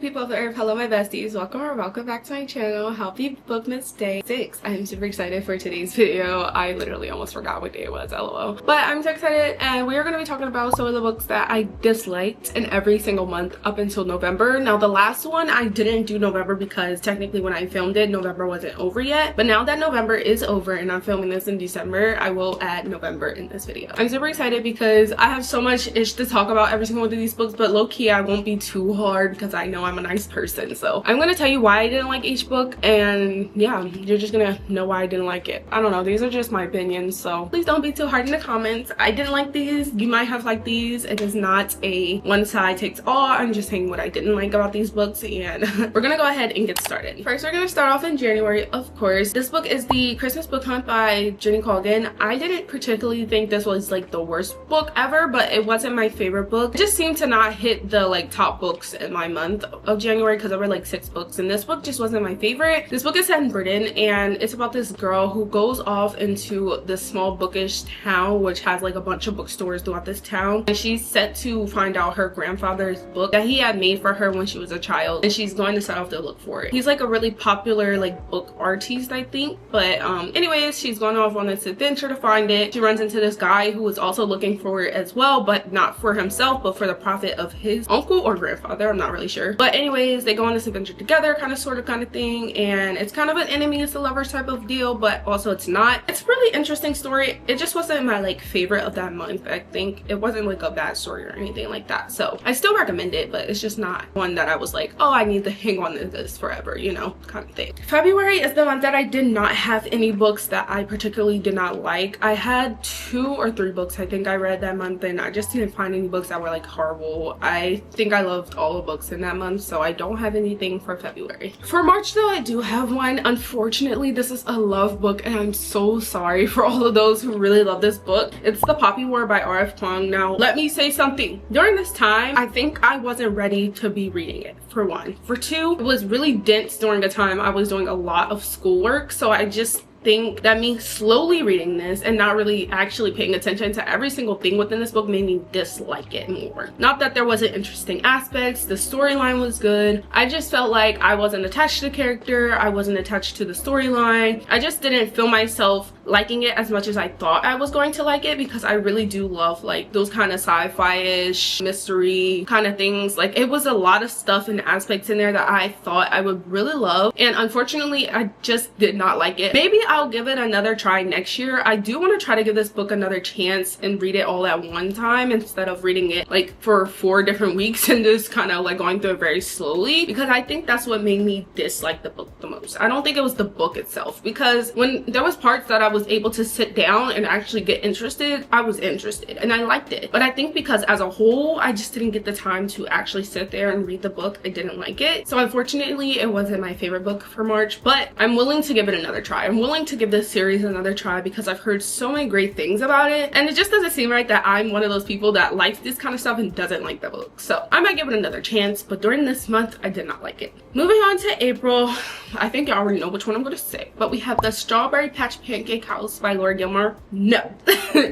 people of the earth, hello my besties, welcome back to my channel. Happy Bookmas Day 6. I'm super excited for today's video. I literally almost forgot what day it was, lol. But I'm so excited, and we are going to be talking about some of the books that I disliked in every single month up until November. Now the last one I didn't do November because technically when I filmed it, November wasn't over yet. But now that November is over and I'm filming this in December, I will add November in this video. I'm super excited because I have so much ish to talk about every single one of these books, but low-key I won't be too hard because I know I'm a nice person. So I'm gonna tell you why I didn't like each book, and yeah, you're just gonna know why I didn't like it. I don't know, these are just my opinions, so please don't be too hard in the comments. I didn't like these, you might have liked these. It is not a one size takes all. I'm just saying what I didn't like about these books, and we're gonna go ahead and get started. First, we're gonna start off in January, of course. This book is the Christmas Book Hunt by Colgan. I didn't particularly think this was like the worst book ever, but it wasn't my favorite book. It just seemed to not hit the like top books in my month of January because there were like 6 books, and this book just wasn't my favorite. This book is set in Britain, and it's about this girl who goes off into this small bookish town which has like a bunch of bookstores throughout this town, and she's set to find out her grandfather's book that he had made for her when she was a child, and she's going to set off to look for it. He's like a really popular like book artist, I think, but anyways, she's going off on this adventure to find it. She runs into this guy who was also looking for it as well, but not for himself but for the profit of his uncle or grandfather, I'm not really sure. But anyways, they go on this adventure together, kind of thing, and it's kind of an enemies to lovers type of deal, but also it's not. It's a really interesting story. It just wasn't my like favorite of that month. I think it wasn't like a bad story or anything like that, so I still recommend it, but it's just not one that I was like, oh, I need to hang on to this forever, you know, kind of thing. February is the month that I did not have any books that I particularly did not like. I had 2 or 3 books I think I read that month, and I just didn't find any books that were like horrible. I think I loved all the books in that month, so I don't have anything for February. For March though, I do have one. Unfortunately, this is a love book, and I'm so sorry for all of those who really love this book. It's The Poppy War by RF Kuang. Now let me say something. During this time, I think I wasn't ready to be reading it, for one. For 2, it was really dense during the time I was doing a lot of schoolwork, so I just think that me slowly reading this and not really actually paying attention to every single thing within this book made me dislike it more. Not that there wasn't interesting aspects, the storyline was good. I just felt like I wasn't attached to the character, I wasn't attached to the storyline. I just didn't feel myself liking it as much as I thought I was going to like it, because I really do love like those kind of sci-fi-ish mystery kind of things. Like, it was a lot of stuff and aspects in there that I thought I would really love, and unfortunately I just did not like it. Maybe I'll give it another try next year. I do want to try to give this book another chance and read it all at one time instead of reading it like for 4 different weeks and just kind of like going through it very slowly, because I think that's what made me dislike the book the most. I don't think it was the book itself, because when there was parts that I was able to sit down and actually get interested, I was interested and I liked it. But I think because as a whole, I just didn't get the time to actually sit there and read the book, I didn't like it. So unfortunately, it wasn't my favorite book for March, but I'm willing to give it another try. I'm willing to give this series another try because I've heard so many great things about it, and it just doesn't seem right that I'm one of those people that likes this kind of stuff and doesn't like the book. So I might give it another chance, but during this month I did not like it. Moving on to April, I think you already know which one I'm going to say, but we have The Strawberry Patch Pancake House by Laura Gilmore. No.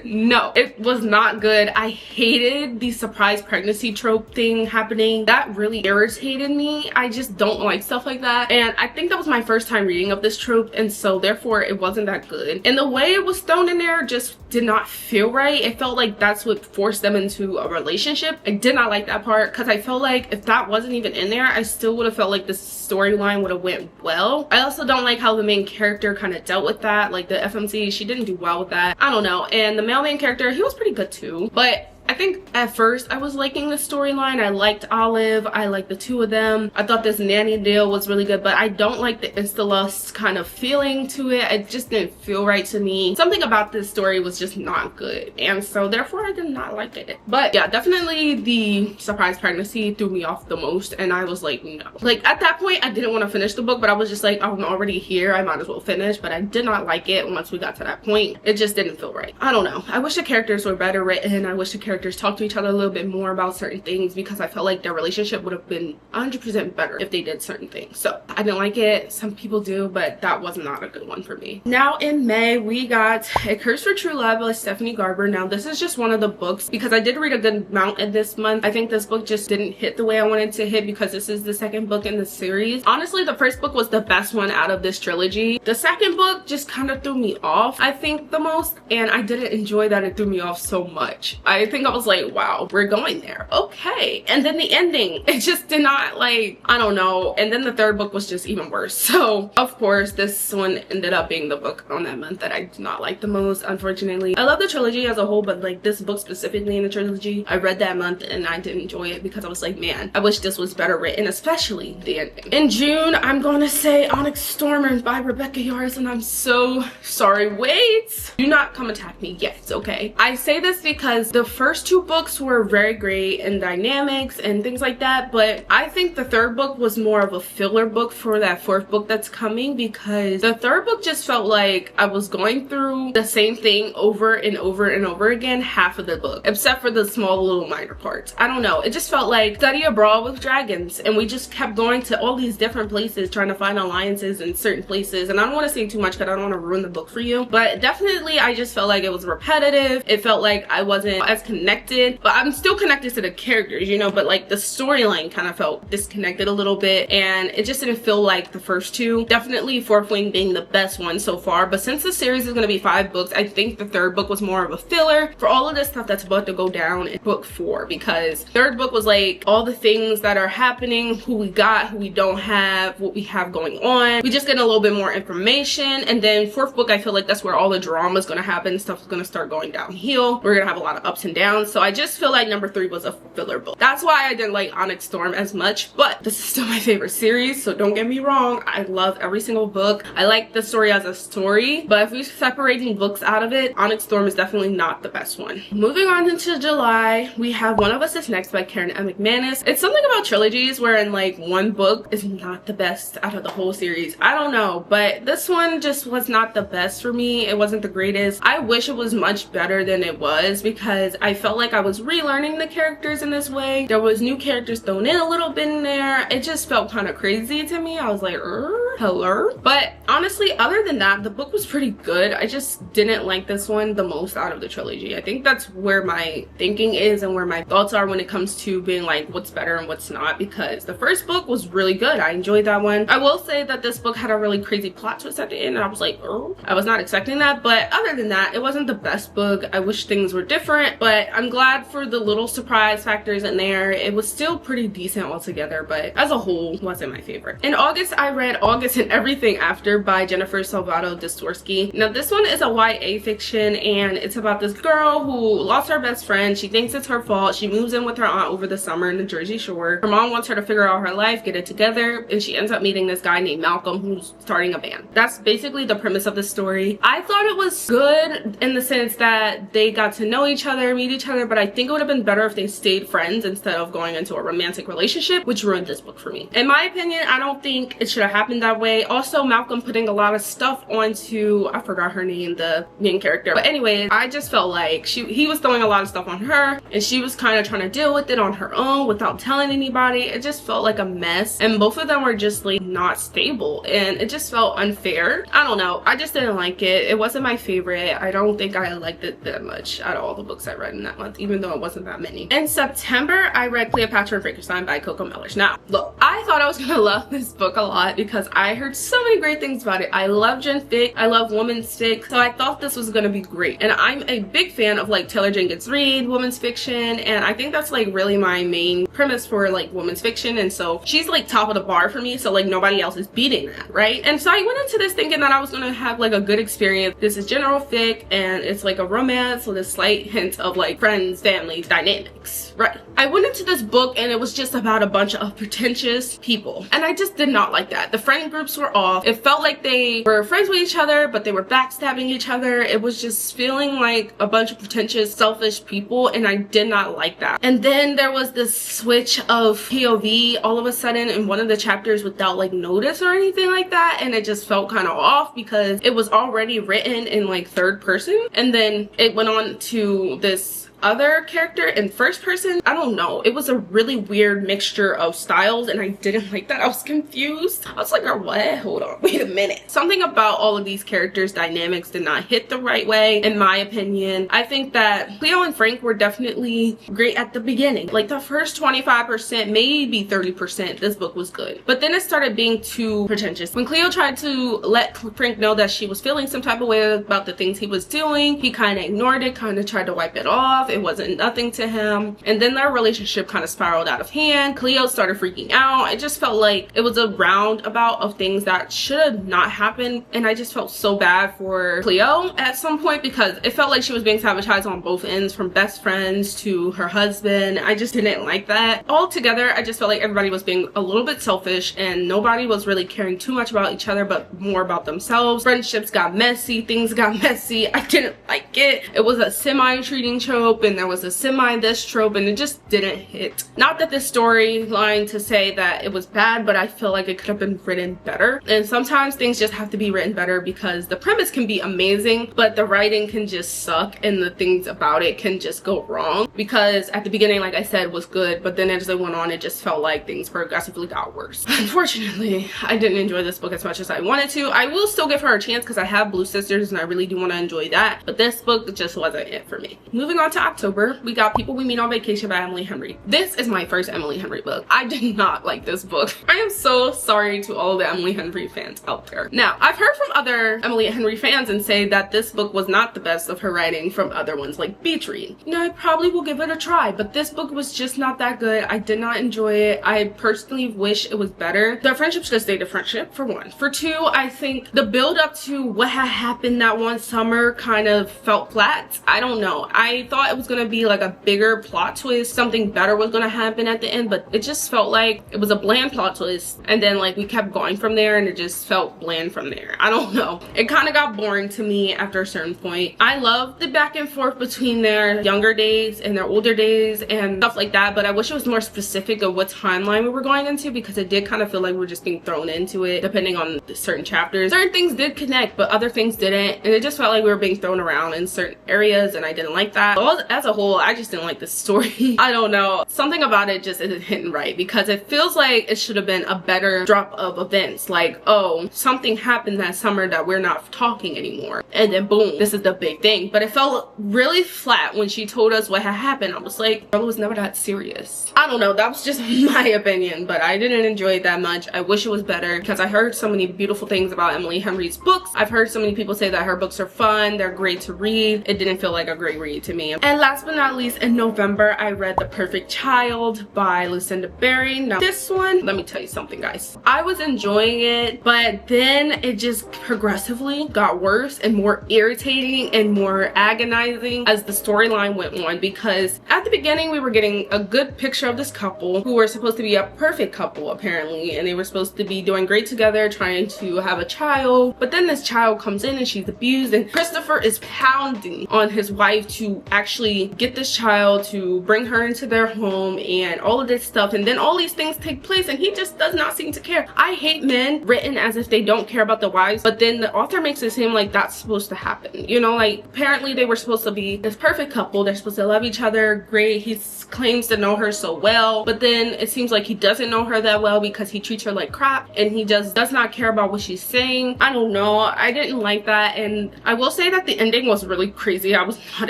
No, it was not good. I hated the surprise pregnancy trope thing happening. That really irritated me. I just don't like stuff like that, and I think that was my first time reading of this trope, and so therefore it wasn't that good. And the way it was thrown in there just did not feel right. It felt like that's what forced them into a relationship. I did not like that part, because I felt like if that wasn't even in there, I still would have felt like the storyline would have went well. I also don't like how the main character kind of dealt with that. Like the FMC, she didn't do well with that. I don't know. And the male main character, he was pretty good too, but I think at first I was liking the storyline. I liked Olive, I liked the 2 of them. I thought this nanny deal was really good, but I don't like the insta-lust kind of feeling to it. It just didn't feel right to me. Something about this story was just not good, and so therefore I did not like it. But yeah, definitely the surprise pregnancy threw me off the most, and I was like, no. Like at that point I didn't want to finish the book, but I was just like, I'm already here, I might as well finish. But I did not like it once we got to that point. It just didn't feel right. I don't know. I wish the characters were better written. I wish the characters characters talk to each other a little bit more about certain things, because I felt like their relationship would have been 100% better if they did certain things. So I didn't like it. Some people do, but that was not a good one for me. Now in May, we got A Curse for True Love by Stephanie Garber. Now this is just one of the books, because I did read a good amount in this month. I think this book just didn't hit the way I wanted to hit, because this is the second book in the series. Honestly, the first book was the best one out of this trilogy. The second book just kind of threw me off, I think, the most, and I didn't enjoy that it threw me off so much. I think I was like, wow, we're going there, okay. And then the ending, it just did not, like, I don't know. And then the third book was just even worse. So of course this one ended up being the book on that month that I did not like the most, unfortunately. I love the trilogy as a whole, but like this book specifically in the trilogy, I read that month and I didn't enjoy it, because I was like, man, I wish this was better written, especially the ending. In June, I'm going to say Onyx Storm by Rebecca Yarros, and I'm so sorry. Wait, do not come attack me yet, okay? I say this because the first two books were very great in dynamics and things like that, but I think the third book was more of a filler book for that fourth book that's coming, because the third book just felt like I was going through the same thing over and over and over again half of the book, except for the small little minor parts. I don't know, it just felt like study abroad with dragons, and we just kept going to all these different places trying to find alliances in certain places. And I don't want to say too much because I don't want to ruin the book for you, but definitely I just felt like it was repetitive. It felt like I wasn't as connected, but I'm still connected to the characters, you know, but like the storyline kind of felt disconnected a little bit, and it just didn't feel like the first two. Definitely Fourth Wing being the best one so far, but since the series is going to be 5 books, I think the third book was more of a filler for all of this stuff that's about to go down in book 4, because third book was like all the things that are happening, who we got, who we don't have, what we have going on. We just get a little bit more information, and then fourth book, I feel like that's where all the drama is going to happen. Stuff is going to start going downhill. We're going to have a lot of ups and downs. So I just feel like number 3 was a filler book. That's why I didn't like Onyx Storm as much, but this is still my favorite series, so don't get me wrong. I love every single book. I like the story as a story, but if we're separating books out of it, Onyx Storm is definitely not the best one. Moving on into July, we have One of Us is Next by Karen M. McManus. It's something about trilogies wherein like one book is not the best out of the whole series. I don't know, but this one just was not the best for me. It wasn't the greatest. I wish it was much better than it was, because I felt like I was relearning the characters in this way. There was new characters thrown in a little bit in there. It just felt kind of crazy to me. I was like, hello? But honestly, other than that, the book was pretty good. I just didn't like this one the most out of the trilogy. I think that's where my thinking is and where my thoughts are when it comes to being like what's better and what's not, because the first book was really good. I enjoyed that one. I will say that this book had a really crazy plot twist at the end, and I was like, oh, I was not expecting that. But other than that, it wasn't the best book. I wish things were different, but I'm glad for the little surprise factors in there. It was still pretty decent altogether, but as a whole, wasn't my favorite. In August, I read August and Everything After by Jennifer Salvato Distorski. Now this one is a YA fiction, and it's about this girl who lost her best friend. She thinks it's her fault. She moves in with her aunt over the summer in the Jersey Shore. Her mom wants her to figure out her life, get it together, and she ends up meeting this guy named Malcolm who's starting a band. That's basically the premise of the story. I thought it was good in the sense that they got to know each other, meet each other, but I think it would have been better if they stayed friends instead of going into a romantic relationship, which ruined this book for me. In my opinion, I don't think it should have happened that way. Also, Malcolm putting a lot of stuff onto, I forgot her name, the main character, but anyway, I just felt like he was throwing a lot of stuff on her, and she was kind of trying to deal with it on her own without telling anybody. It just felt like a mess, and both of them were just like not stable, and it just felt unfair. I don't know, I just didn't like it. It wasn't my favorite. I don't think I liked it that much out of all the books I read in that month, even though it wasn't that many. In September, I read Cleopatra and Frankenstein by Coco Mellors. Now look, I thought I was gonna love this book a lot because I heard so many great things about it. I love gen fic, I love women's fic, so I thought this was gonna be great. And I'm a big fan of like Taylor Jenkins Reid women's fiction, and I think that's like really my main premise for like women's fiction, and so she's like top of the bar for me, so like nobody else is beating that, right? And so I went into this thinking that I was gonna have like a good experience. This is general fic, and it's like a romance with a slight hint of like friends, family dynamics, right? I went into this book and it was just about a bunch of pretentious people, and I just did not like that. The friend groups were off. It felt like they were friends with each other, but they were backstabbing each other. It was just feeling like a bunch of pretentious, selfish people, and I did not like that. And then there was this switch of POV all of a sudden in one of the chapters without like notice or anything like that, and it just felt kind of off because it was already written in like third person, and then it went on to this other character in first person. I don't know, it was a really weird mixture of styles and I didn't like that. I was confused. I was like, oh, what? Hold on, wait a minute. Something about all of these characters' dynamics did not hit the right way, in my opinion. I think that Cleo and Frank were definitely great at the beginning. Like the first 25%, maybe 30%, this book was good. But then it started being too pretentious. When Cleo tried to let Frank know that she was feeling some type of way about the things he was doing, he kind of ignored it, kind of tried to wipe it off. It wasn't nothing to him. And then their relationship kind of spiraled out of hand. Cleo started freaking out. It just felt like it was a roundabout of things that should have not happened. And I just felt so bad for Cleo at some point because it felt like she was being sabotaged on both ends, from best friends to her husband. I just didn't like that. Altogether, I just felt like everybody was being a little bit selfish and nobody was really caring too much about each other but more about themselves. Friendships got messy, things got messy. I didn't like it. It was a semi-treating trope and there was a semi-this trope and it just didn't hit. Not that this storyline to say that it was bad, but I feel like it could have been written better. And sometimes things just have to be written better because the premise can be amazing, but the writing can just suck and the things about it can just go wrong. Because at the beginning, like I said, was good, but then as it went on, it just felt like things progressively got worse. Unfortunately, I didn't enjoy this book as much as I wanted to. I will still give her a chance because I have Blue Sisters and I really do want to enjoy that, but this book just wasn't it for me. Moving on to October, we got People We Meet on Vacation by Emily Henry. This is my first Emily Henry book. I did not like this book. I am so sorry to all the Emily Henry fans out there. Now, I've heard from other Emily Henry fans and say that this book was not the best of her writing from other ones like Beach Read. You know, I probably will give it a try, but this book was just not that good. I did not enjoy it. I personally wish it was better. Their friendship should have stayed a friendship, for one. For two, I think the build up to what had happened that one summer kind of felt flat. I don't know. I thought it was gonna be like a bigger plot twist, something better was gonna happen at the end, but it just felt like it was a bland plot twist and then like we kept going from there and it just felt bland from there. I don't know. It kind of got boring to me after a certain point. I love the back and forth between their younger days and their older days and stuff like that, but I wish it was more specific of what timeline we were going into because it did kind of feel like we were just being thrown into it depending on the certain chapters. Certain things did connect, but other things didn't, and it just felt like we were being thrown around in certain areas and I didn't like that. As a whole, I just didn't like this story. I don't know. Something about it just isn't hitting right because it feels like it should have been a better drop of events. Like, oh, something happened that summer that we're not talking anymore. And then boom, this is the big thing. But it felt really flat when she told us what had happened. I was like, girl, it was never that serious. I don't know. That was just my opinion, but I didn't enjoy it that much. I wish it was better because I heard so many beautiful things about Emily Henry's books. I've heard so many people say that her books are fun. They're great to read. It didn't feel like a great read to me. And last but not least, in November, I read The Perfect Child by Lucinda Berry. Now this one, let me tell you something, guys. I was enjoying it, but then it just progressively got worse and more irritating and more agonizing as the storyline went on, because at the beginning we were getting a good picture of this couple who were supposed to be a perfect couple apparently, and they were supposed to be doing great together, trying to have a child. But then this child comes in and she's abused, and Christopher is pounding on his wife to actually get this child, to bring her into their home and all of this stuff, and then all these things take place and he just does not seem to care. I hate men written as if they don't care about their wives, but then the author makes it seem like that's supposed to happen. You know, like apparently they were supposed to be this perfect couple. They're supposed to love each other great. He claims to know her so well, but then it seems like he doesn't know her that well because he treats her like crap and he just does not care about what she's saying. I don't know. I didn't like that, and I will say that the ending was really crazy. I was not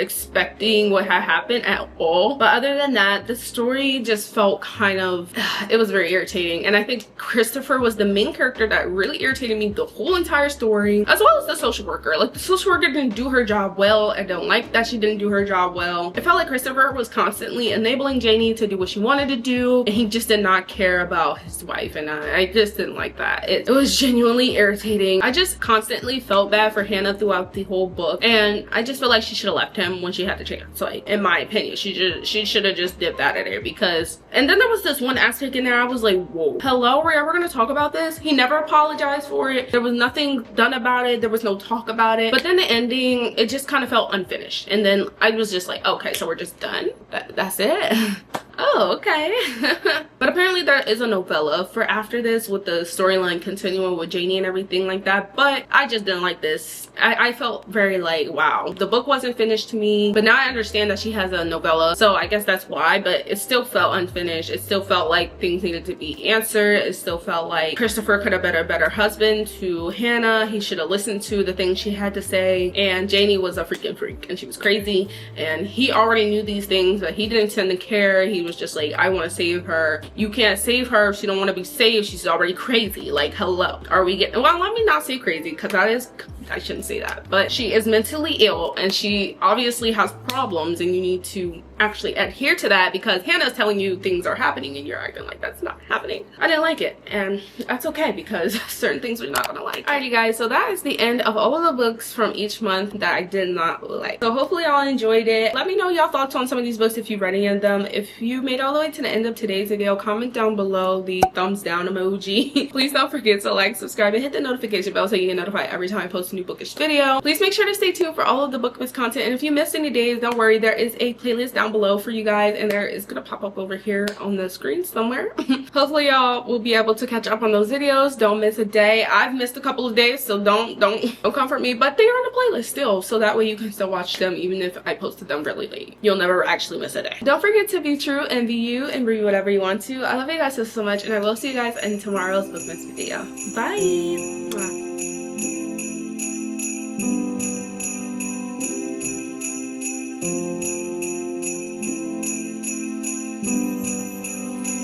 expecting what had happened at all, but other than that, the story just felt kind of, it was very irritating. And I think Christopher was the main character that really irritated me the whole entire story, as well as the social worker. Like the social worker didn't do her job well. I don't like that she didn't do her job well. It felt like Christopher was constantly enabling Janie to do what she wanted to do, and he just did not care about his wife, and I just didn't like that. It was genuinely irritating. I just constantly felt bad for Hannah throughout the whole book, and I just feel like she should have left him when she had the chance. Like, in my opinion, she should have just dipped out of there, because, and then there was this one aspect in there I was like, whoa, hello, we're ever gonna talk about this? He never apologized for it. There was nothing done about it. There was no talk about it. But then the ending, it just kind of felt unfinished, and then I was just like, okay, so we're just done? That's it? oh, okay. But apparently there is a novella for after this, with the storyline continuing with Janie and everything like that. But I just didn't like this. I felt very like, wow, the book wasn't finished to me. But now I understand that she has a novella, so I guess that's why. But it still felt unfinished. It still felt like things needed to be answered. It still felt like Christopher could have been a better husband to Hannah. He should have listened to the things she had to say. And Janie was a freaking freak, and she was crazy, and he already knew these things, but he didn't tend to care. He was just like, I want to save her. You can't save her if she don't want to be saved. She's already crazy. Like, hello, are we getting, well, let me not say crazy, because that is, I shouldn't say that, but she is mentally ill, and she obviously has problems, and you need to actually adhere to that, because Hannah's telling you things are happening and you're acting like that's not happening. I didn't like it, and that's okay, because certain things we're not gonna like. Alrighty guys, so that is the end of all of the books from each month that I did not like. So hopefully y'all enjoyed it. Let me know y'all thoughts on some of these books if you've read any of them. If you made all the way to the end of today's video, comment down below the thumbs down emoji. Please don't forget to like, subscribe, and hit the notification bell so you get notified every time I post a new bookish video. Please make sure to stay tuned for all of the Bookmas content, and if you missed any days, don't worry, there is a playlist down below for you guys, and there is gonna pop up over here on the screen somewhere. Hopefully y'all will be able to catch up on those videos. Don't miss a day. I've missed a couple of days, so don't comfort me, but they are on the playlist still, so that way you can still watch them even if I posted them really late. You'll never actually miss a day. Don't forget to be true and be you and read whatever you want to. I love you guys so much, and I will see you guys in tomorrow's Bookmas video. Bye.